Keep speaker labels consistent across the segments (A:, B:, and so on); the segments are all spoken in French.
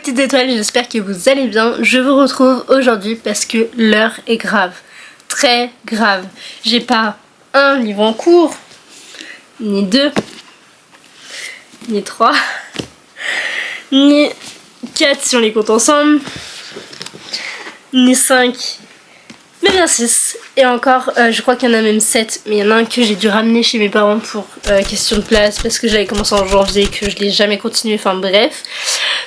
A: petites étoiles, j'espère que vous allez bien. Je vous retrouve aujourd'hui parce que l'heure est grave, très grave. J'ai pas un livre en cours, ni deux, ni trois, ni quatre si on les compte ensemble, ni cinq, mais bien 6. Et encore, je crois qu'il y en a même 7, mais il y en a un que j'ai dû ramener chez mes parents pour question de place parce que j'avais commencé en janvier et que je l'ai jamais continué, enfin bref.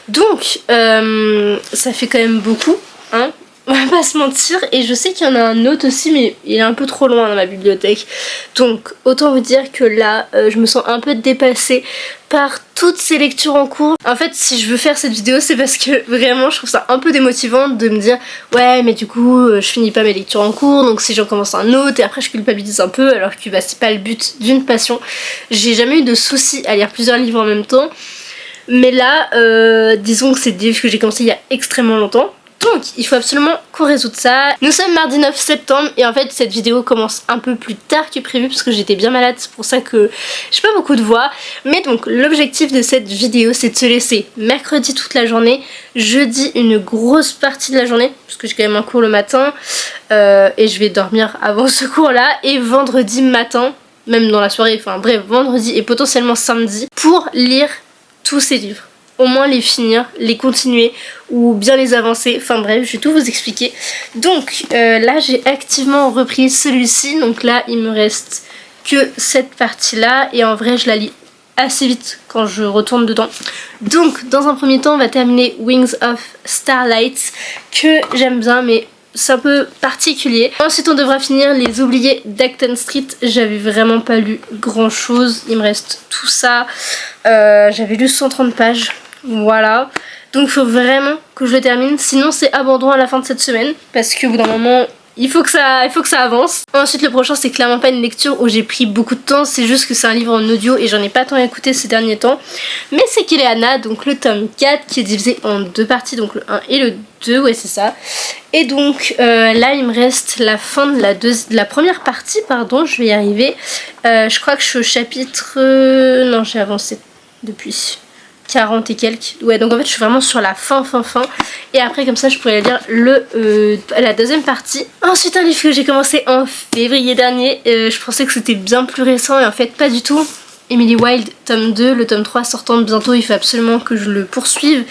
A: Donc, ça fait quand même beaucoup, hein, on va pas se mentir. Et je sais qu'il y en a un autre aussi, mais il est un peu trop loin dans ma bibliothèque. Donc, autant vous dire que là, je me sens un peu dépassée par toutes ces lectures en cours. En fait, si je veux faire cette vidéo, c'est parce que vraiment, je trouve ça un peu démotivant de me dire ouais, mais du coup, je finis pas mes lectures en cours, donc si j'en commence un autre, et après je culpabilise un peu, alors que bah, c'est pas le but d'une passion. J'ai jamais eu de soucis à lire plusieurs livres en même temps. Mais là, disons que c'est des livres que j'ai commencé il y a extrêmement longtemps. Donc, il faut absolument qu'on résout ça. Nous sommes mardi 9 septembre et en fait, cette vidéo commence un peu plus tard que prévu parce que j'étais bien malade. C'est pour ça que j'ai pas beaucoup de voix. Mais donc, l'objectif de cette vidéo, c'est de se laisser mercredi toute la journée, jeudi une grosse partie de la journée, parce que j'ai quand même un cours le matin et je vais dormir avant ce cours-là, et vendredi matin, même dans la soirée, enfin bref, vendredi et potentiellement samedi, pour lire tous ces livres. Au moins les finir, les continuer ou bien les avancer, enfin bref, je vais tout vous expliquer. Donc là j'ai activement repris celui-ci, donc là il me reste que cette partie-là et en vrai je la lis assez vite quand je retourne dedans. Donc dans un premier temps on va terminer Wings of Starlight, que j'aime bien mais c'est un peu particulier. Ensuite on devra finir Les Oubliés d'Acton Street. J'avais vraiment pas lu grand chose, il me reste tout ça. J'avais lu 130 pages, voilà. Donc il faut vraiment que je le termine, sinon c'est abandon à la fin de cette semaine, parce qu'au bout d'un moment il faut que ça avance. Ensuite le prochain c'est clairement pas une lecture où j'ai pris beaucoup de temps, c'est juste que c'est un livre en audio et j'en ai pas tant écouté ces derniers temps. Mais c'est Kéléana, donc le tome 4 qui est divisé en deux parties, donc le 1 et le 2, ouais c'est ça. Et donc là il me reste la fin de la première partie, pardon, je vais y arriver. Je crois que je suis au chapitre... non, j'ai avancé depuis 40 et quelques. Ouais, donc en fait je suis vraiment sur la fin. Et après comme ça je pourrais lire la deuxième partie. Ensuite un livre que j'ai commencé en février dernier. Je pensais que c'était bien plus récent et en fait pas du tout. Emily Wilde, tome 2, le tome 3 sortant bientôt, il faut absolument que je le poursuive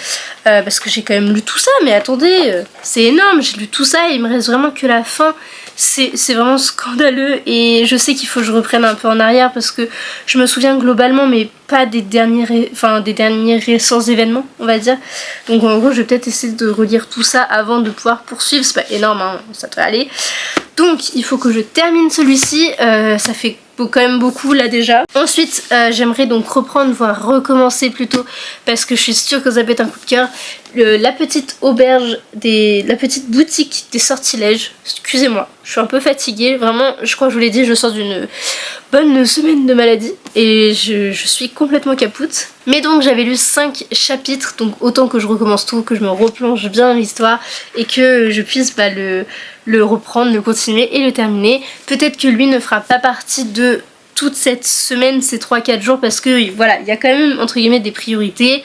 A: parce que j'ai quand même lu tout ça, mais attendez, c'est énorme, j'ai lu tout ça et il me reste vraiment que la fin. C'est vraiment scandaleux et je sais qu'il faut que je reprenne un peu en arrière parce que je me souviens globalement mais pas des derniers récents événements, on va dire. Donc en gros je vais peut-être essayer de relire tout ça avant de pouvoir poursuivre, c'est pas énorme hein, ça devrait aller. Donc il faut que je termine celui-ci, ça fait quand même beaucoup là déjà. Ensuite j'aimerais donc reprendre, voire recommencer plutôt, parce que je suis sûre que ça peut être un coup de cœur, la petite auberge, la petite boutique des sortilèges. Excusez-moi, je suis un peu fatiguée, vraiment je crois que je vous l'ai dit, je sors d'une bonne semaine de maladie et je suis complètement capoute. Mais donc j'avais lu 5 chapitres, donc autant que je recommence tout, que je me replonge bien dans l'histoire et que je puisse le reprendre, le continuer et le terminer. Peut-être que lui ne fera pas partie de toute cette semaine, ces 3-4 jours, parce que voilà, il y a quand même entre guillemets des priorités,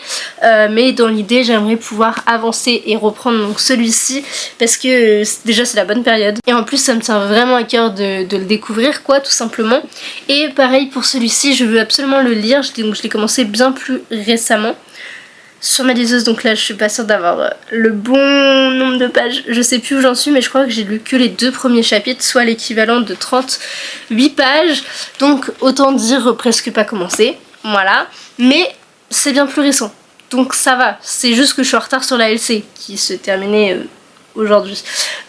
A: mais dans l'idée j'aimerais pouvoir avancer et reprendre donc celui-ci parce que déjà c'est la bonne période et en plus ça me tient vraiment à cœur de le découvrir quoi, tout simplement. Et pareil pour celui-ci, je veux absolument le lire, donc je l'ai commencé bien plus récemment sur ma liseuse, donc là je suis pas sûre d'avoir le bon nombre de pages, je sais plus où j'en suis mais je crois que j'ai lu que les 2 premiers chapitres, soit l'équivalent de 38 pages, donc autant dire presque pas commencé, voilà, mais c'est bien plus récent, donc ça va, c'est juste que je suis en retard sur la LC qui se terminait aujourd'hui.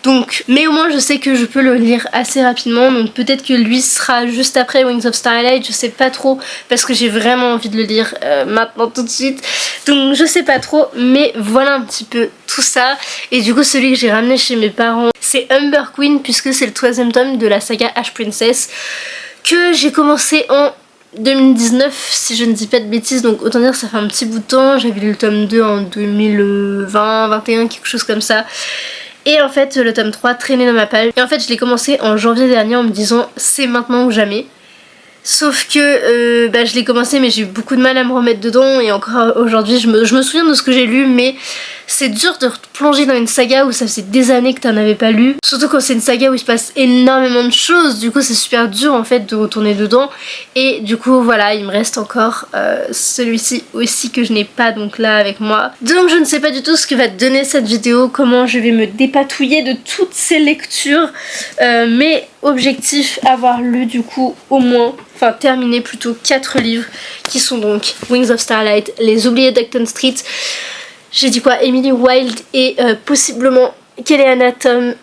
A: Donc, mais au moins je sais que je peux le lire assez rapidement, donc peut-être que lui sera juste après Wings of Starlight, je sais pas trop, parce que j'ai vraiment envie de le lire maintenant tout de suite, donc je sais pas trop, mais voilà un petit peu tout ça. Et du coup celui que j'ai ramené chez mes parents c'est Umber Queen, puisque c'est le 3e tome de la saga Ash Princess que j'ai commencé en 2019 si je ne dis pas de bêtises, donc autant dire ça fait un petit bout de temps. J'avais lu le tome 2 en 2020-21, quelque chose comme ça. Et en fait le tome 3 traînait dans ma palle. Et en fait je l'ai commencé en janvier dernier en me disant c'est maintenant ou jamais. Sauf que je l'ai commencé mais j'ai eu beaucoup de mal à me remettre dedans. Et encore aujourd'hui je me souviens de ce que j'ai lu, mais c'est dur de plonger dans une saga où ça faisait des années que t'en avais pas lu. Surtout quand c'est une saga où il se passe énormément de choses. Du coup c'est super dur en fait de retourner dedans. Et du coup voilà, il me reste encore celui-ci aussi que je n'ai pas donc là avec moi. Donc je ne sais pas du tout ce que va donner cette vidéo, comment je vais me dépatouiller de toutes ces lectures. Mais objectif, avoir lu du coup au moins, enfin terminé plutôt 4 livres qui sont donc Wings of Starlight, Les Oubliés d'Acton Street, j'ai dit quoi, Emily Wilde et possiblement Kelleana tome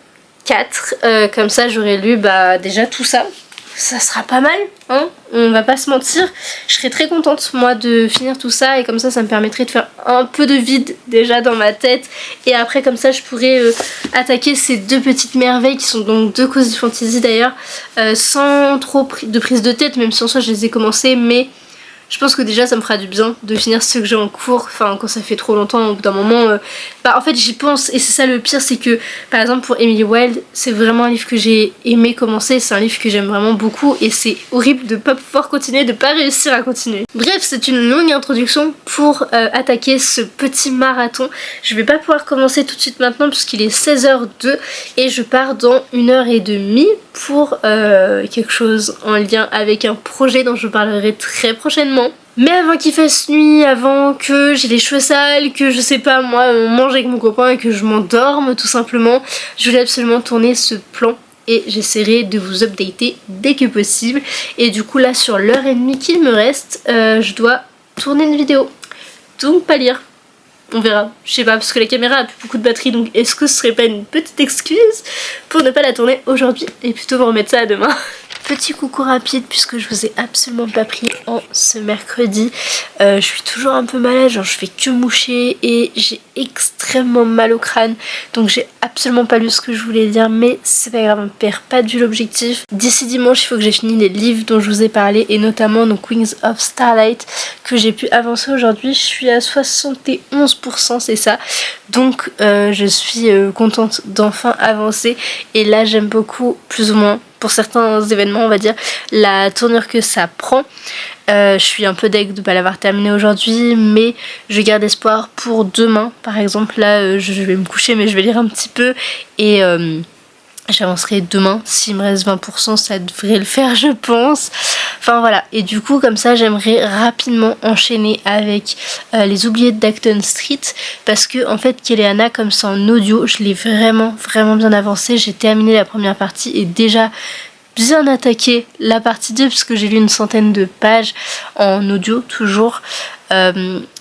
A: 4, comme ça j'aurais lu déjà tout ça. Ça sera pas mal, hein, on va pas se mentir. Je serais très contente moi de finir tout ça et comme ça me permettrait de faire un peu de vide déjà dans ma tête. Et après comme ça je pourrais attaquer ces 2 petites merveilles qui sont donc 2 cozy fantasy d'ailleurs, sans trop de prise de tête, même si en soi je les ai commencées, mais je pense que déjà ça me fera du bien de finir ceux que j'ai en cours, enfin quand ça fait trop longtemps, au bout d'un moment, en fait j'y pense et c'est ça le pire, c'est que par exemple pour Emily Wilde, c'est vraiment un livre que j'ai aimé commencer, c'est un livre que j'aime vraiment beaucoup et c'est horrible de pas pouvoir continuer, de pas réussir à continuer. Bref, c'est une longue introduction pour attaquer ce petit marathon. Je vais pas pouvoir commencer tout de suite maintenant puisqu'il est 16h02 et je pars dans 1h30 pour quelque chose en lien avec un projet dont je parlerai très prochainement. Mais avant qu'il fasse nuit, avant que j'ai les cheveux sales, que je sais pas moi, on mange avec mon copain et que je m'endorme tout simplement, je voulais absolument tourner ce plan et j'essaierai de vous updater dès que possible. Et du coup là sur l'heure et demie qu'il me reste, je dois tourner une vidéo. Donc pas lire. On verra, je sais pas, parce que la caméra a plus beaucoup de batterie, donc est-ce que ce serait pas une petite excuse pour ne pas la tourner aujourd'hui et plutôt vous remettre ça à demain. Petit coucou rapide puisque je vous ai absolument pas pris en ce mercredi. Je suis toujours un peu malade, genre je fais que moucher et j'ai extrêmement mal au crâne. Donc j'ai absolument pas lu ce que je voulais dire, mais c'est pas grave, on perd pas de vue l'objectif. D'ici dimanche, il faut que j'ai fini les livres dont je vous ai parlé et notamment donc Wings of Starlight que j'ai pu avancer aujourd'hui. Je suis à 71%, c'est ça. Donc je suis contente d'enfin avancer et là j'aime beaucoup, plus ou moins, pour certains événements on va dire, la tournure que ça prend. Je suis un peu deg de ne pas l'avoir terminé aujourd'hui, mais je garde espoir pour demain par exemple. Là je vais me coucher mais je vais lire un petit peu et j'avancerai demain. S'il me reste 20%, ça devrait le faire je pense. Enfin voilà, et du coup comme ça j'aimerais rapidement enchaîner avec Les Oubliés d'Acton Street, parce que en fait Kelleana, comme c'est en audio, je l'ai vraiment bien avancé. J'ai terminé la première partie et déjà bien attaqué la partie 2 puisque j'ai lu une centaine de pages en audio toujours.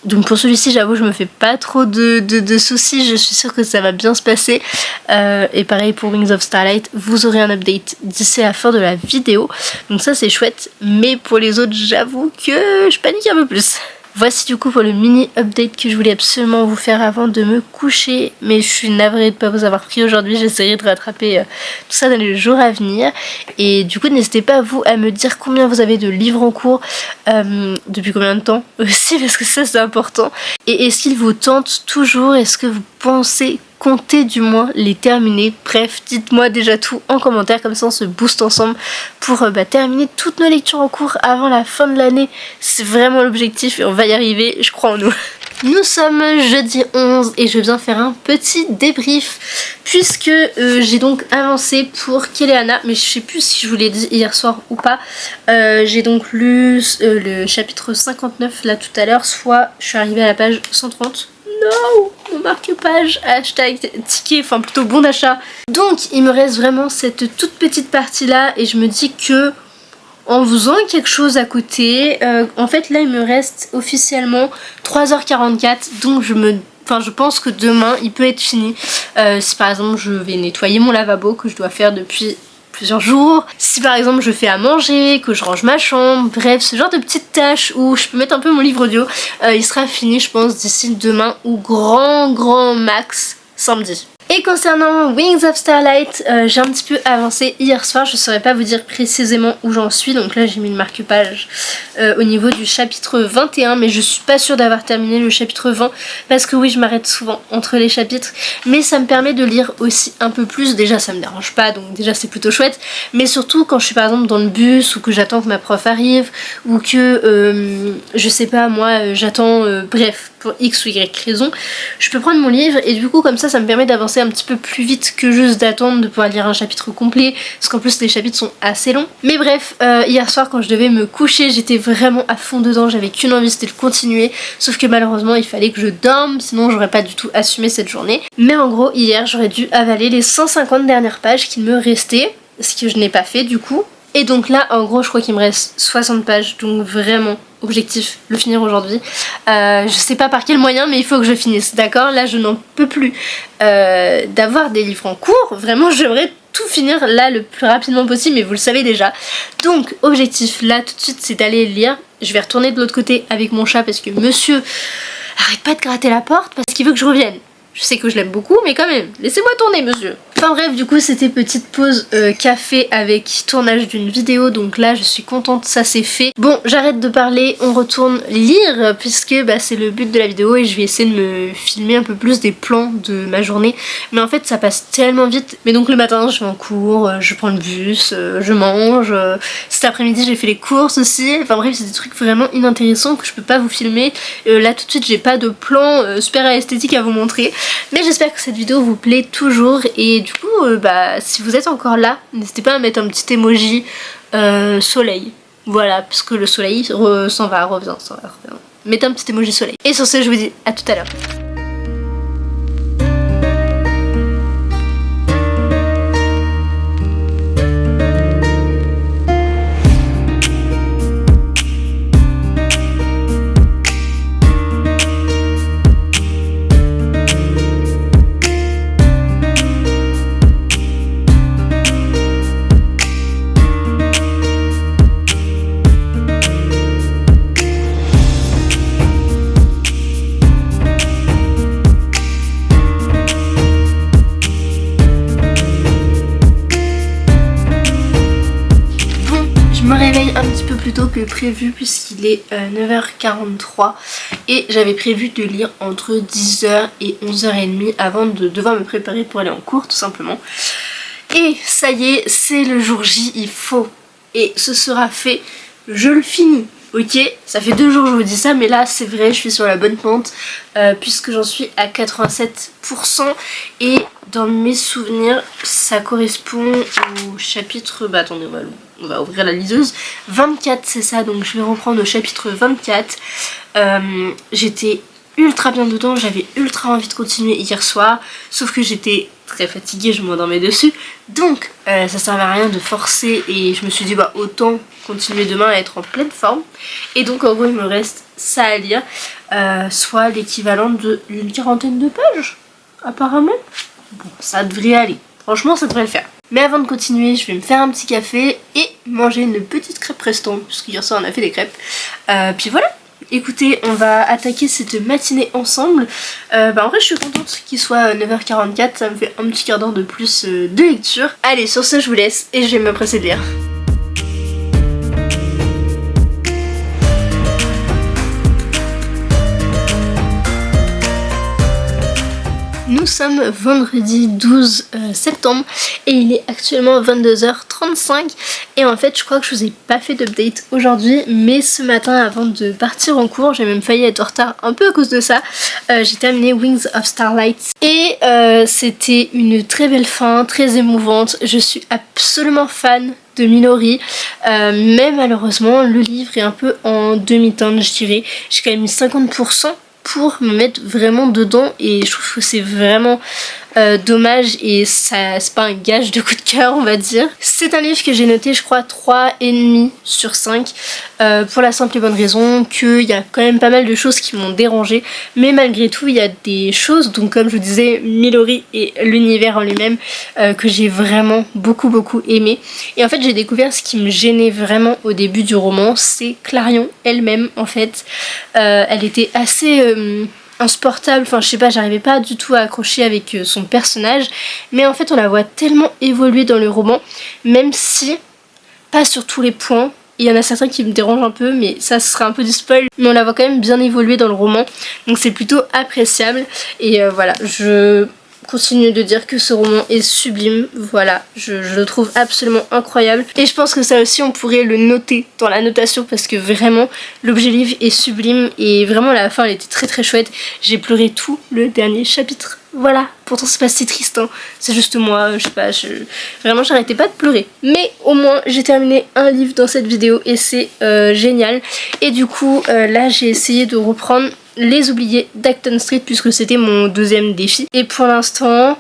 A: Donc pour celui-ci j'avoue je me fais pas trop de soucis, je suis sûre que ça va bien se passer. Et pareil pour Wings of Starlight, vous aurez un update d'ici la fin de la vidéo, donc ça c'est chouette. Mais pour les autres j'avoue que je panique un peu plus. Voici du coup pour le mini update que je voulais absolument vous faire avant de me coucher, mais je suis navrée de ne pas vous avoir pris aujourd'hui. J'essaierai de rattraper tout ça dans les jours à venir. Et du coup n'hésitez pas vous à me dire combien vous avez de livres en cours, depuis combien de temps aussi, parce que ça c'est important. Et est-ce qu'il vous tente toujours, est-ce que vous pensez comptez du moins les terminer. Bref, dites-moi déjà tout en commentaire, comme ça on se booste ensemble pour terminer toutes nos lectures en cours avant la fin de l'année. C'est vraiment l'objectif et on va y arriver, je crois en nous. Nous sommes jeudi 11 et je viens faire un petit débrief puisque j'ai donc avancé pour Kelleana, mais je sais plus si je vous l'ai dit hier soir ou pas. J'ai donc lu le chapitre 59 là tout à l'heure, soit je suis arrivée à la page 130. Non, mon marque-page, hashtag ticket, enfin plutôt bon d'achat. Donc il me reste vraiment cette toute petite partie là et je me dis que en faisant quelque chose à côté, en fait là il me reste officiellement 3h44, donc je pense que demain il peut être fini. Si par exemple je vais nettoyer mon lavabo que je dois faire depuis plusieurs jours, si par exemple je fais à manger, que je range ma chambre, bref ce genre de petites tâches où je peux mettre un peu mon livre audio, il sera fini je pense d'ici demain ou grand max samedi. Et concernant Wings of Starlight, j'ai un petit peu avancé hier soir, je ne saurais pas vous dire précisément où j'en suis, donc là j'ai mis le marque-page au niveau du chapitre 21, mais je suis pas sûre d'avoir terminé le chapitre 20, parce que oui je m'arrête souvent entre les chapitres, mais ça me permet de lire aussi un peu plus. Déjà ça me dérange pas, donc déjà c'est plutôt chouette, mais surtout quand je suis par exemple dans le bus ou que j'attends que ma prof arrive, ou que je sais pas moi j'attends, bref pour X ou Y raison, je peux prendre mon livre et du coup comme ça me permet d'avancer un petit peu plus vite que juste d'attendre de pouvoir lire un chapitre complet, parce qu'en plus les chapitres sont assez longs. Mais bref, hier soir quand je devais me coucher, j'étais vraiment à fond dedans, j'avais qu'une envie, c'était de continuer, sauf que malheureusement il fallait que je dorme, sinon j'aurais pas du tout assumé cette journée. Mais en gros hier j'aurais dû avaler les 150 dernières pages qui me restaient, ce que je n'ai pas fait du coup. Et donc là en gros je crois qu'il me reste 60 pages, donc vraiment objectif le finir aujourd'hui. Je sais pas par quel moyen mais il faut que je finisse, d'accord? Là je n'en peux plus d'avoir des livres en cours, vraiment j'aimerais tout finir là le plus rapidement possible, mais vous le savez déjà. Donc objectif là tout de suite c'est d'aller lire. Je vais retourner de l'autre côté avec mon chat parce que monsieur arrête pas de gratter la porte parce qu'il veut que je revienne. Je sais que je l'aime beaucoup, mais quand même, laissez-moi tourner, monsieur. Enfin bref, du coup, c'était petite pause café avec tournage d'une vidéo. Donc là, je suis contente, ça c'est fait. Bon, j'arrête de parler, on retourne lire, puisque c'est le but de la vidéo et je vais essayer de me filmer un peu plus des plans de ma journée. Mais en fait, ça passe tellement vite. Mais donc le matin, je vais en cours, je prends le bus, je mange. Cet après-midi, j'ai fait les courses aussi. Enfin bref, c'est des trucs vraiment inintéressants que je peux pas vous filmer. Là, tout de suite, j'ai pas de plan super esthétique à vous montrer. Mais j'espère que cette vidéo vous plaît toujours et du coup si vous êtes encore là, n'hésitez pas à mettre un petit emoji soleil. Voilà, parce que le soleil s'en va, revient. Mettez un petit emoji soleil. Et sur ce, je vous dis à tout à l'heure. Je me réveille un petit peu plus tôt que prévu puisqu'il est 9h43 et j'avais prévu de lire entre 10h et 11h30 avant de devoir me préparer pour aller en cours tout simplement. Et ça y est, c'est le jour J, il faut et ce sera fait, je le finis. Ok, ça fait 2 jours que je vous dis ça, mais là c'est vrai, je suis sur la bonne pente puisque j'en suis à 87% et dans mes souvenirs ça correspond au chapitre, attendez, on va ouvrir la liseuse, 24 c'est ça, donc je vais reprendre au chapitre 24. J'étais ultra bien dedans, j'avais ultra envie de continuer hier soir, sauf que j'étais très fatiguée, je m'endormais dessus, donc ça servait à rien de forcer et je me suis dit autant continuer demain à être en pleine forme. Et donc en gros il me reste ça à lire, soit l'équivalent d'une 40aine de pages apparemment. Bon, ça devrait aller, franchement ça devrait le faire. Mais avant de continuer, je vais me faire un petit café et manger une petite crêpe restant, parce qu'hier soir on a fait des crêpes. Puis voilà, écoutez, on va attaquer cette matinée ensemble. En vrai je suis contente qu'il soit 9h44, ça me fait un petit quart d'heure de plus de lecture. Allez, sur ce je vous laisse et je vais me presser de lire. Nous sommes vendredi 12 septembre et il est actuellement 22h35 et en fait je crois que je vous ai pas fait d'update aujourd'hui, mais ce matin avant de partir en cours, j'ai même failli être en retard un peu à cause de ça, j'ai terminé Wings of Starlight et c'était une très belle fin, très émouvante. Je suis absolument fan de Milori, mais malheureusement le livre est un peu en demi-teinte, je dirais. J'ai quand même mis 50% pour me mettre vraiment dedans et je trouve que c'est vraiment dommage et ça c'est pas un gage de coup de cœur on va dire. C'est un livre que j'ai noté je crois 3,5 sur 5 pour la simple et bonne raison qu'il y a quand même pas mal de choses qui m'ont dérangé, mais malgré tout il y a des choses, donc comme je vous disais Milori et l'univers en lui-même que j'ai vraiment beaucoup aimé. Et en fait j'ai découvert ce qui me gênait vraiment au début du roman, c'est Clarion elle-même en fait. Elle était assez insupportable, enfin je sais pas, j'arrivais pas du tout à accrocher avec son personnage, mais en fait on la voit tellement évoluer dans le roman, même si pas sur tous les points. Il y en a certains qui me dérangent un peu, mais ça ce serait un peu du spoil, mais on la voit quand même bien évoluer dans le roman, donc c'est plutôt appréciable. Et voilà, je continue de dire que ce roman est sublime. Voilà, je le trouve absolument incroyable. Et je pense que ça aussi on pourrait le noter dans la notation parce que vraiment l'objet livre est sublime et vraiment la fin elle était très très chouette. J'ai pleuré tout le dernier chapitre. Voilà, pourtant c'est pas si triste, hein. C'est juste moi, je sais pas, vraiment j'arrêtais pas de pleurer. Mais au moins j'ai terminé un livre dans cette vidéo et c'est génial. Et du coup là j'ai essayé de reprendre Les Oubliés d'Acton Street puisque c'était mon deuxième défi. Et pour l'instant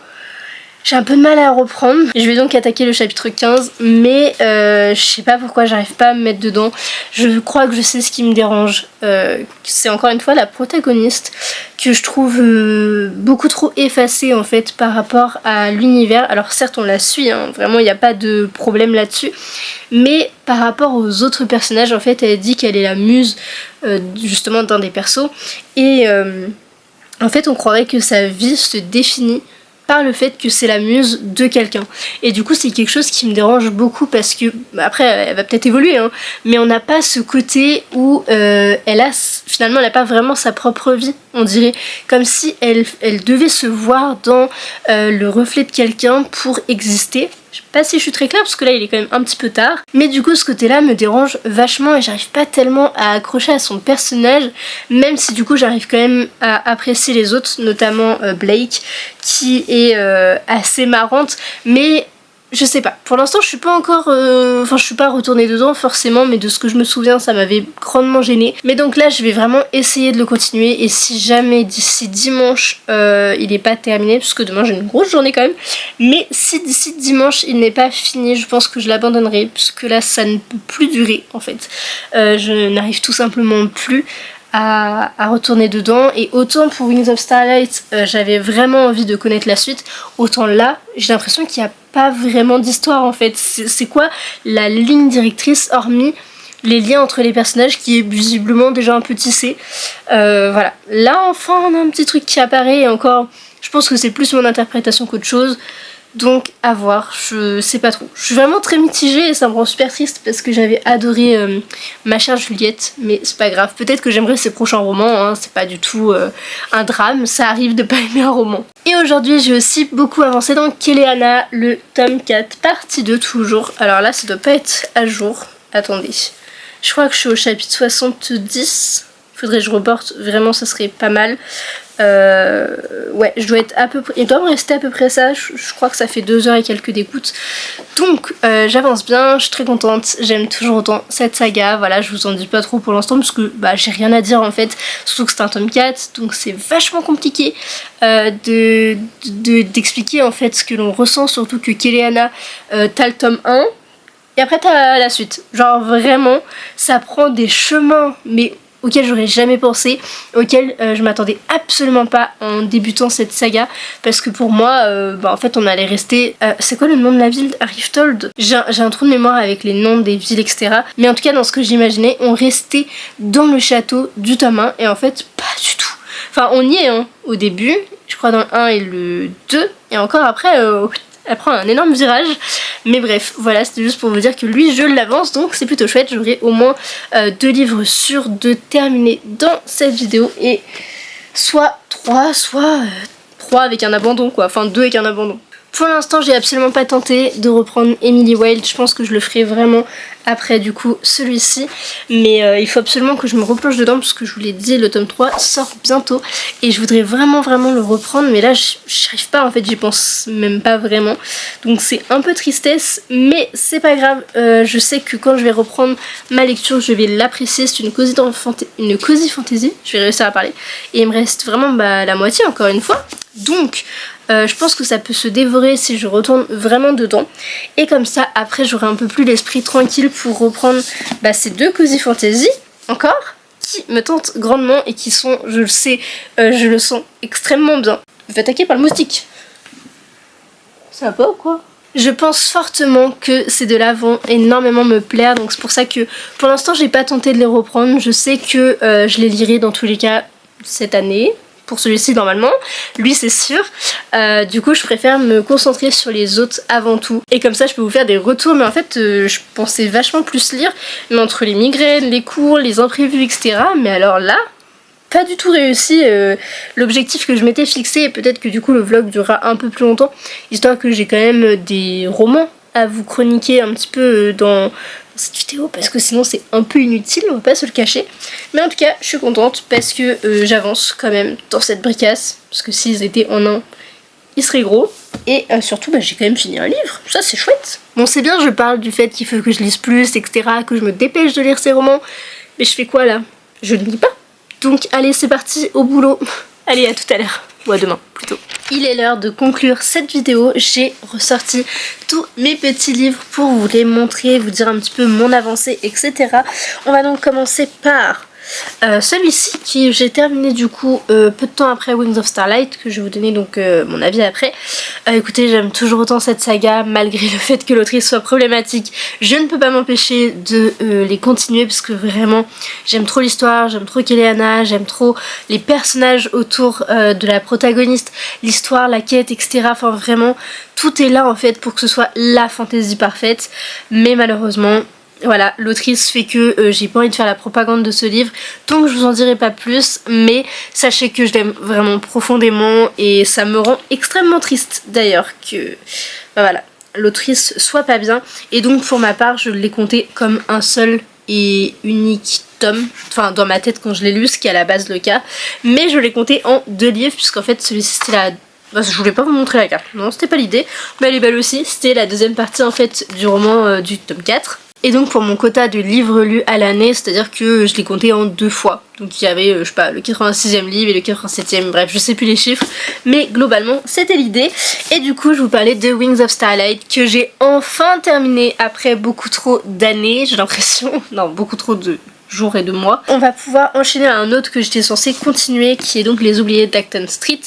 A: j'ai un peu de mal à reprendre. Je vais donc attaquer le chapitre 15 mais je sais pas pourquoi j'arrive pas à me mettre dedans. Je crois que je sais ce qui me dérange. C'est encore une fois la protagoniste que je trouve beaucoup trop effacée en fait par rapport à l'univers. Alors certes on la suit, hein, vraiment il n'y a pas de problème là-dessus. Mais par rapport aux autres personnages en fait elle dit qu'elle est la muse justement d'un des persos. Et en fait on croirait que sa vie se définit par le fait que c'est la muse de quelqu'un. Et du coup c'est quelque chose qui me dérange beaucoup parce que, après elle va peut-être évoluer, hein, mais on n'a pas ce côté où finalement elle n'a pas vraiment sa propre vie, on dirait. Comme si elle devait se voir dans le reflet de quelqu'un pour exister. Je sais pas si je suis très claire parce que là il est quand même un petit peu tard. Mais du coup ce côté là me dérange vachement et j'arrive pas tellement à accrocher à son personnage. Même si du coup j'arrive quand même à apprécier les autres, notamment Blake qui est assez marrante. Mais je sais pas, pour l'instant je suis pas encore je suis pas retournée dedans forcément, mais de ce que je me souviens ça m'avait grandement gênée. Mais donc là je vais vraiment essayer de le continuer. Et si jamais d'ici dimanche il est pas terminé, parce que demain j'ai une grosse journée quand même, mais si d'ici dimanche il n'est pas fini, je pense que je l'abandonnerai, puisque là ça ne peut plus durer en fait. Je n'arrive tout simplement plus à retourner dedans. Et autant pour Wings of Starlight j'avais vraiment envie de connaître la suite, autant là j'ai l'impression qu'il n'y a pas vraiment d'histoire en fait. C'est quoi la ligne directrice hormis les liens entre les personnages qui est visiblement déjà un peu tissé. Voilà, là enfin on a un petit truc qui apparaît et encore je pense que c'est plus mon interprétation qu'autre chose. Donc à voir, je sais pas trop. Je suis vraiment très mitigée et ça me rend super triste parce que j'avais adoré Ma chère Juliette, mais c'est pas grave. Peut-être que j'aimerais ses prochains romans, hein. C'est pas du tout un drame, ça arrive de pas aimer un roman. Et aujourd'hui j'ai aussi beaucoup avancé dans Kéléana, le tome 4, partie 2 toujours. Alors là ça doit pas être à jour, attendez. Je crois que je suis au chapitre 70. Faudrait que je reporte, vraiment ça serait pas mal. Ouais, je dois être à peu près, il doit me rester à peu près ça, je crois que ça fait 2 heures et quelques d'écoute. Donc j'avance bien, je suis très contente, j'aime toujours autant cette saga. Voilà, je vous en dis pas trop pour l'instant parce que j'ai rien à dire en fait, surtout que c'est un tome 4, donc c'est vachement compliqué d'expliquer en fait ce que l'on ressent, surtout que Kéléana, t'as le tome 1 et après t'as la suite. Genre vraiment, ça prend des chemins, mais auquel j'aurais jamais pensé, auquel je m'attendais absolument pas en débutant cette saga, parce que pour moi en fait on allait rester c'est quoi le nom de la ville? Rifthold. J'ai un trou de mémoire avec les noms des villes etc, mais en tout cas dans ce que j'imaginais on restait dans le château du tome 1 et en fait pas du tout. Enfin on y est hein, au début, je crois dans le 1 et le 2 et encore après elle prend un énorme virage. Mais bref, voilà, c'était juste pour vous dire que lui, je l'avance, donc c'est plutôt chouette. J'aurai au moins 2 livres sûrs de terminer dans cette vidéo. Et soit 3, soit 3 avec un abandon, quoi. Enfin, 2 avec un abandon. Pour l'instant, j'ai absolument pas tenté de reprendre Emily Wilde. Je pense que je le ferai vraiment après du coup celui-ci. Mais il faut absolument que je me replonge dedans parce que je vous l'ai dit, le tome 3 sort bientôt. Et je voudrais vraiment le reprendre. Mais là, j'arrive pas en fait, j'y pense même pas vraiment. Donc c'est un peu tristesse. Mais c'est pas grave. Je sais que quand je vais reprendre ma lecture, je vais l'apprécier. C'est une cozy fantasy. Je vais réussir à parler. Et il me reste vraiment la moitié encore une fois. Donc je pense que ça peut se dévorer si je retourne vraiment dedans. Et comme ça, après, j'aurai un peu plus l'esprit tranquille pour reprendre ces 2 cozy fantasy encore, qui me tentent grandement et qui sont, je le sais, je le sens extrêmement bien. Je me fais attaquer par le moustique. Ça va pas ou quoi? Je pense fortement que ces 2-là vont énormément me plaire, donc c'est pour ça que pour l'instant j'ai pas tenté de les reprendre. Je sais que je les lirai dans tous les cas cette année. Pour celui-ci normalement, lui c'est sûr. Du coup je préfère me concentrer sur les autres avant tout. Et comme ça je peux vous faire des retours. Mais en fait je pensais vachement plus lire. Mais entre les migraines, les cours, les imprévus etc. Mais alors là, pas du tout réussi l'objectif que je m'étais fixé, et peut-être que du coup le vlog durera un peu plus longtemps, histoire que j'ai quand même des romans à vous chroniquer un petit peu dans cette vidéo, parce que sinon c'est un peu inutile, on va pas se le cacher. Mais en tout cas je suis contente parce que j'avance quand même dans cette bricasse, parce que s'ils étaient en un, ils seraient gros. Et surtout j'ai quand même fini un livre, ça c'est chouette. Bon, c'est bien, je parle du fait qu'il faut que je lise plus, etc., que je me dépêche de lire ces romans, mais je fais quoi là? Je ne lis pas. Donc allez, c'est parti, au boulot. Allez, à tout à l'heure, ou à demain plutôt. Il est l'heure de conclure cette vidéo. J'ai ressorti tous mes petits livres pour vous les montrer, vous dire un petit peu mon avancée, etc. On va donc commencer par celui-ci qui j'ai terminé du coup peu de temps après Wings of Starlight, que je vais vous donner donc mon avis après. Écoutez, j'aime toujours autant cette saga malgré le fait que l'autrice soit problématique. Je ne peux pas m'empêcher de les continuer parce que vraiment j'aime trop l'histoire, j'aime trop Keleana, j'aime trop les personnages autour de la protagoniste, l'histoire, la quête, etc. Enfin vraiment tout est là en fait pour que ce soit la fantaisie parfaite, mais malheureusement voilà, l'autrice fait que j'ai pas envie de faire la propagande de ce livre, donc je vous en dirai pas plus, mais sachez que je l'aime vraiment profondément et ça me rend extrêmement triste d'ailleurs que voilà, l'autrice soit pas bien, et donc pour ma part je l'ai compté comme un seul et unique tome, enfin dans ma tête quand je l'ai lu, ce qui est à la base le cas, mais je l'ai compté en 2 livres puisqu'en fait celui-ci c'était la... je voulais pas vous montrer la carte, non c'était pas l'idée, mais elle est belle aussi, c'était la deuxième partie en fait du roman du tome 4. Et donc pour mon quota de livres lus à l'année, c'est-à-dire que je l'ai compté en 2 fois. Donc il y avait, je sais pas, le 86e livre et le 87e, bref, je sais plus les chiffres. Mais globalement, c'était l'idée. Et du coup, je vous parlais de Wings of Starlight, que j'ai enfin terminé après beaucoup trop d'années, j'ai l'impression. Non, beaucoup trop de jours et de mois. On va pouvoir enchaîner à un autre que j'étais censée continuer, qui est donc Les Oubliés d'Acton Street,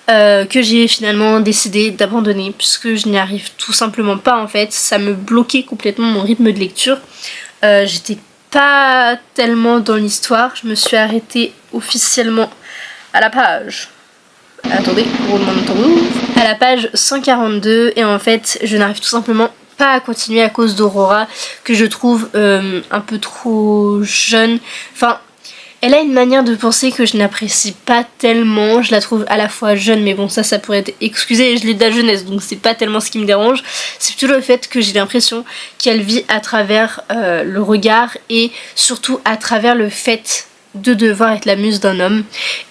A: que j'ai finalement décidé d'abandonner puisque je n'y arrive tout simplement pas en fait. Ça me bloquait complètement mon rythme de lecture. J'étais pas tellement dans l'histoire. Je me suis arrêtée officiellement à la page... Attendez, roulement de tambour. À la page 142, et en fait je n'arrive tout simplement pas à continuer à cause d'Aurora, que je trouve un peu trop jeune. Enfin, elle a une manière de penser que je n'apprécie pas tellement. Je la trouve à la fois jeune, mais bon, ça pourrait être excusé, et je l'ai de la jeunesse, donc c'est pas tellement ce qui me dérange. C'est plutôt le fait que j'ai l'impression qu'elle vit à travers le regard, et surtout à travers le fait de devoir être la muse d'un homme,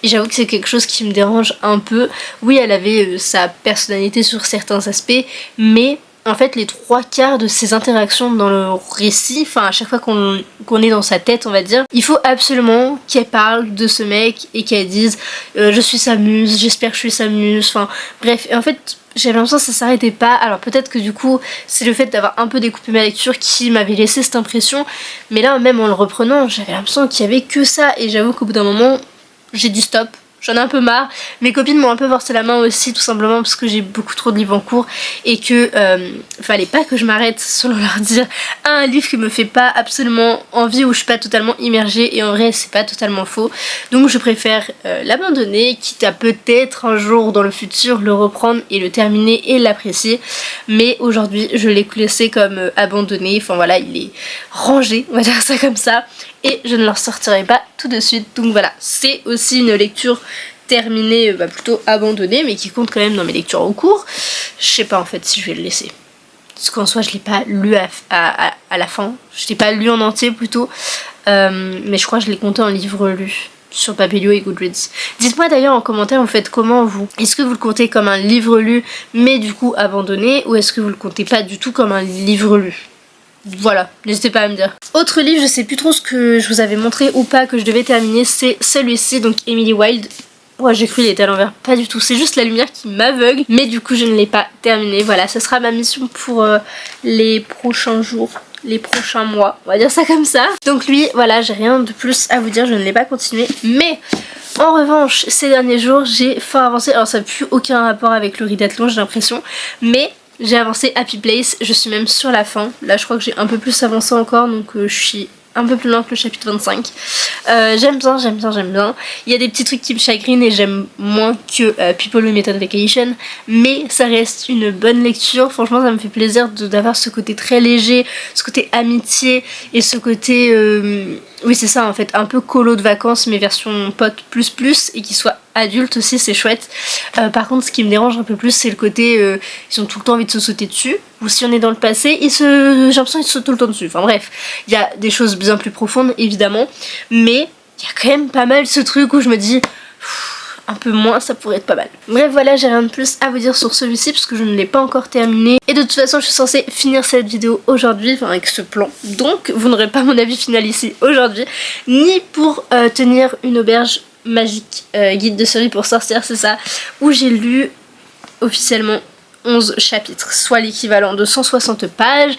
A: et j'avoue que c'est quelque chose qui me dérange un peu. Oui, elle avait sa personnalité sur certains aspects, mais en fait les 3/4 de ses interactions dans le récit, enfin à chaque fois qu'on est dans sa tête on va dire, il faut absolument qu'elle parle de ce mec et qu'elle dise je suis sa muse, j'espère que je suis sa muse, enfin bref, et en fait j'avais l'impression que ça s'arrêtait pas. Alors peut-être que du coup c'est le fait d'avoir un peu découpé ma lecture qui m'avait laissé cette impression, mais là même en le reprenant j'avais l'impression qu'il y avait que ça, et j'avoue qu'au bout d'un moment j'ai dit stop. J'en ai un peu marre. Mes copines m'ont un peu forcé la main aussi, tout simplement parce que j'ai beaucoup trop de livres en cours et que fallait pas que je m'arrête, selon leur dire, à un livre qui me fait pas absolument envie, où je suis pas totalement immergée, et en vrai c'est pas totalement faux. Donc je préfère l'abandonner, quitte à peut-être un jour dans le futur le reprendre et le terminer et l'apprécier. Mais aujourd'hui je l'ai laissé comme abandonné, enfin voilà, il est rangé, on va dire ça comme ça. Et je ne le ressortirai pas tout de suite. Donc voilà, c'est aussi une lecture terminée, plutôt abandonnée, mais qui compte quand même dans mes lectures en cours. Je sais pas en fait si je vais le laisser. Parce qu'en soi je l'ai pas lu à la fin. Je l'ai pas lu en entier plutôt. Mais je crois que je l'ai compté en livre lu sur Papillon et Goodreads. Dites-moi d'ailleurs en commentaire, vous faites comment vous? Est-ce que vous le comptez comme un livre lu mais du coup abandonné, ou est-ce que vous le comptez pas du tout comme un livre lu? Voilà, n'hésitez pas à me dire. Autre livre, je sais plus trop ce que je vous avais montré ou pas, que je devais terminer, c'est celui-ci, donc Emily Wilde. Ouais, j'ai cru qu'il était à l'envers, pas du tout, c'est juste la lumière qui m'aveugle, mais du coup je ne l'ai pas terminé. Voilà, ce sera ma mission pour les prochains jours, les prochains mois, on va dire ça comme ça. Donc lui, voilà, j'ai rien de plus à vous dire, je ne l'ai pas continué, mais en revanche, ces derniers jours, j'ai fort avancé. Alors ça n'a plus aucun rapport avec le Ridathlon, j'ai l'impression, mais j'ai avancé Happy Place, je suis même sur la fin. Là je crois que j'ai un peu plus avancé encore, donc je suis un peu plus loin que le chapitre 25. J'aime bien, j'aime bien, j'aime bien. Il y a des petits trucs qui me chagrinent et j'aime moins que People with Method Vacation, mais ça reste une bonne lecture. Franchement ça me fait plaisir d'avoir ce côté très léger, ce côté amitié et ce côté Oui c'est ça en fait, un peu colo de vacances mais version pote plus plus et qui soit adulte aussi, c'est chouette. Par contre ce qui me dérange un peu plus c'est le côté ils ont tout le temps envie de se sauter dessus, ou si on est dans le passé j'ai l'impression qu'ils se sautent tout le temps dessus. Enfin bref, il y a des choses bien plus profondes évidemment, mais il y a quand même pas mal ce truc où je me dis un peu moins ça pourrait être pas mal. Bref voilà, j'ai rien de plus à vous dire sur celui-ci parce que je ne l'ai pas encore terminé et de toute façon je suis censée finir cette vidéo aujourd'hui, enfin avec ce plan, donc vous n'aurez pas mon avis final ici aujourd'hui, ni pour tenir une auberge magique, guide de survie pour sorcières, c'est ça, où j'ai lu officiellement 11 chapitres, soit l'équivalent de 160 pages,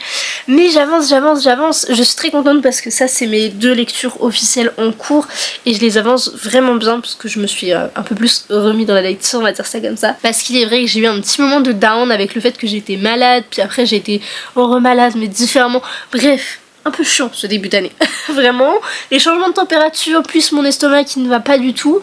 A: mais j'avance, je suis très contente parce que ça c'est mes 2 lectures officielles en cours et je les avance vraiment bien parce que je me suis un peu plus remis dans la lecture, on va dire ça comme ça, parce qu'il est vrai que j'ai eu un petit moment de down avec le fait que j'étais malade, puis après j'ai été remalade mais différemment, bref, un peu chiant ce début d'année, vraiment, les changements de température plus mon estomac qui ne va pas du tout,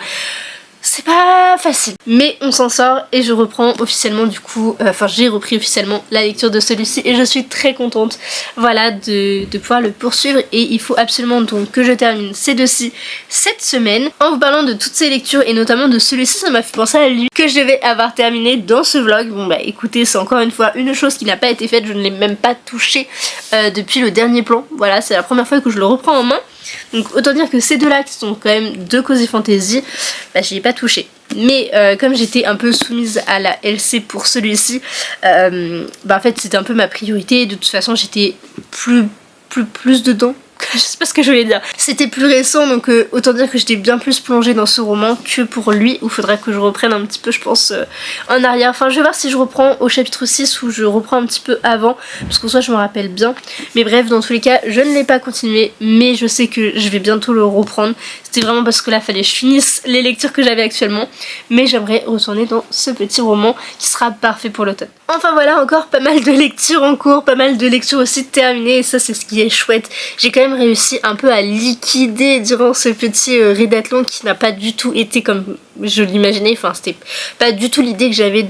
A: c'est pas facile, mais on s'en sort et je reprends officiellement du coup, j'ai repris officiellement la lecture de celui-ci et je suis très contente, voilà, de pouvoir le poursuivre et il faut absolument donc que je termine ces deux-ci cette semaine. En vous parlant de toutes ces lectures et notamment de celui-ci, ça m'a fait penser à lui que je vais avoir terminé dans ce vlog. Bon bah écoutez, c'est encore une fois une chose qui n'a pas été faite, je ne l'ai même pas touché depuis le dernier plan, voilà, c'est la première fois que je le reprends en main. Donc autant dire que ces deux là qui sont quand même 2 Cozy Fantasy, bah j'y ai pas touché. Mais comme j'étais un peu soumise à la LC pour celui-ci, bah en fait c'était un peu ma priorité. De toute façon j'étais plus dedans. Je sais pas ce que je voulais dire. C'était plus récent donc autant dire que j'étais bien plus plongée dans ce roman que pour lui, où il faudrait que je reprenne un petit peu je pense en arrière. Enfin je vais voir si je reprends au chapitre 6 ou je reprends un petit peu avant, parce qu'en soi je me rappelle bien. Mais bref, dans tous les cas je ne l'ai pas continué, mais je sais que je vais bientôt le reprendre. C'était vraiment parce que là fallait que je finisse les lectures que j'avais actuellement, mais j'aimerais retourner dans ce petit roman qui sera parfait pour l'automne. Enfin voilà, encore pas mal de lectures en cours, pas mal de lectures aussi terminées et ça c'est ce qui est chouette. J'ai quand même réussi un peu à liquider durant ce petit ridathlon qui n'a pas du tout été comme je l'imaginais, enfin c'était pas du tout l'idée que j'avais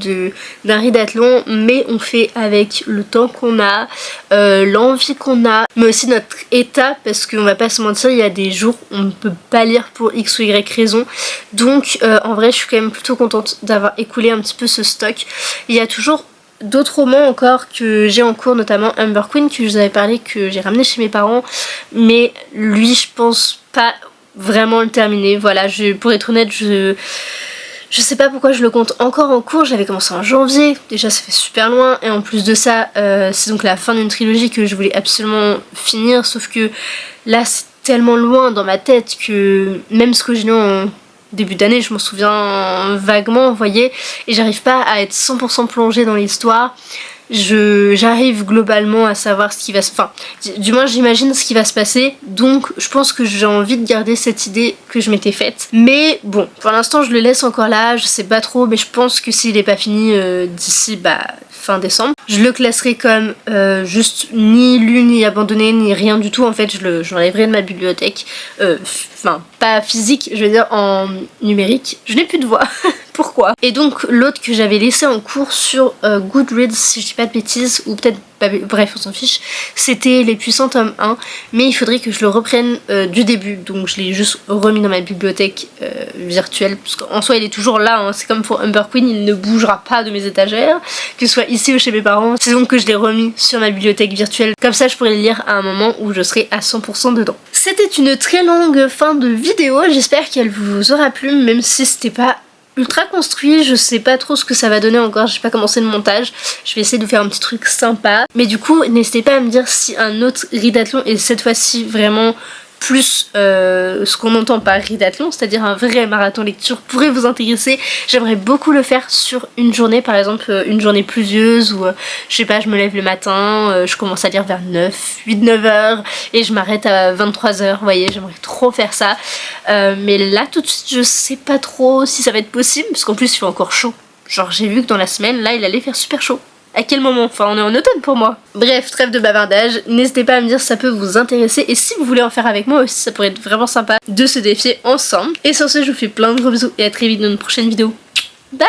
A: d'un ridathlon, mais on fait avec le temps qu'on a, l'envie qu'on a, mais aussi notre état, parce qu'on va pas se mentir, il y a des jours où on ne peut pas lire pour x ou y raison, donc en vrai je suis quand même plutôt contente d'avoir écoulé un petit peu ce stock. Il y a toujours d'autres romans encore que j'ai en cours, notamment Amber Queen que je vous avais parlé, que j'ai ramené chez mes parents, mais lui je pense pas vraiment le terminer. Voilà, pour être honnête, je sais pas pourquoi je le compte encore en cours. J'avais commencé en janvier, déjà ça fait super loin, et en plus de ça c'est donc la fin d'une trilogie que je voulais absolument finir, sauf que là c'est tellement loin dans ma tête que même ce que j'ai lu en début d'année je m'en souviens vaguement, vous voyez, et j'arrive pas à être 100% plongée dans l'histoire. J'arrive globalement à savoir ce qui va se... Enfin, du moins j'imagine ce qui va se passer, donc je pense que j'ai envie de garder cette idée que je m'étais faite. Mais bon, pour l'instant je le laisse encore là, je sais pas trop, mais je pense que s'il est pas fini d'ici fin décembre, je le classerai comme juste ni lu ni abandonné ni rien du tout. En fait je l'enlèverai de ma bibliothèque, enfin pas physique, je veux dire en numérique. Je n'ai plus de voix. Pourquoi? Et donc l'autre que j'avais laissé en cours sur Goodreads, si je dis pas de bêtises, ou peut-être, bref on s'en fiche, c'était Les Puissants tome 1, mais il faudrait que je le reprenne du début, donc je l'ai juste remis dans ma bibliothèque virtuelle, parce qu'en soi il est toujours là, hein. C'est comme pour Amber Queen, il ne bougera pas de mes étagères, que ce soit ici ou chez mes parents, c'est donc que je l'ai remis sur ma bibliothèque virtuelle, comme ça je pourrais le lire à un moment où je serai à 100% dedans. C'était une très longue fin de vidéo, j'espère qu'elle vous aura plu, même si c'était pas ultra construit, je sais pas trop ce que ça va donner encore, j'ai pas commencé le montage, je vais essayer de faire un petit truc sympa, mais du coup n'hésitez pas à me dire si un autre ridathlon, et cette fois-ci vraiment plus ce qu'on entend par ridathlon, c'est-à-dire un vrai marathon lecture, pourrait vous intéresser. J'aimerais beaucoup le faire sur une journée, par exemple une journée pluvieuse où je sais pas, je me lève le matin, je commence à lire vers 9 heures et je m'arrête à 23 heures, vous voyez, j'aimerais trop faire ça, mais là tout de suite je sais pas trop si ça va être possible, parce qu'en plus il fait encore chaud, genre j'ai vu que dans la semaine là il allait faire super chaud. À quel moment? Enfin on est en automne pour moi. Bref, trêve de bavardage, n'hésitez pas à me dire si ça peut vous intéresser et si vous voulez en faire avec moi aussi, ça pourrait être vraiment sympa de se défier ensemble. Et sur ce, je vous fais plein de gros bisous et à très vite dans une prochaine vidéo. Bye!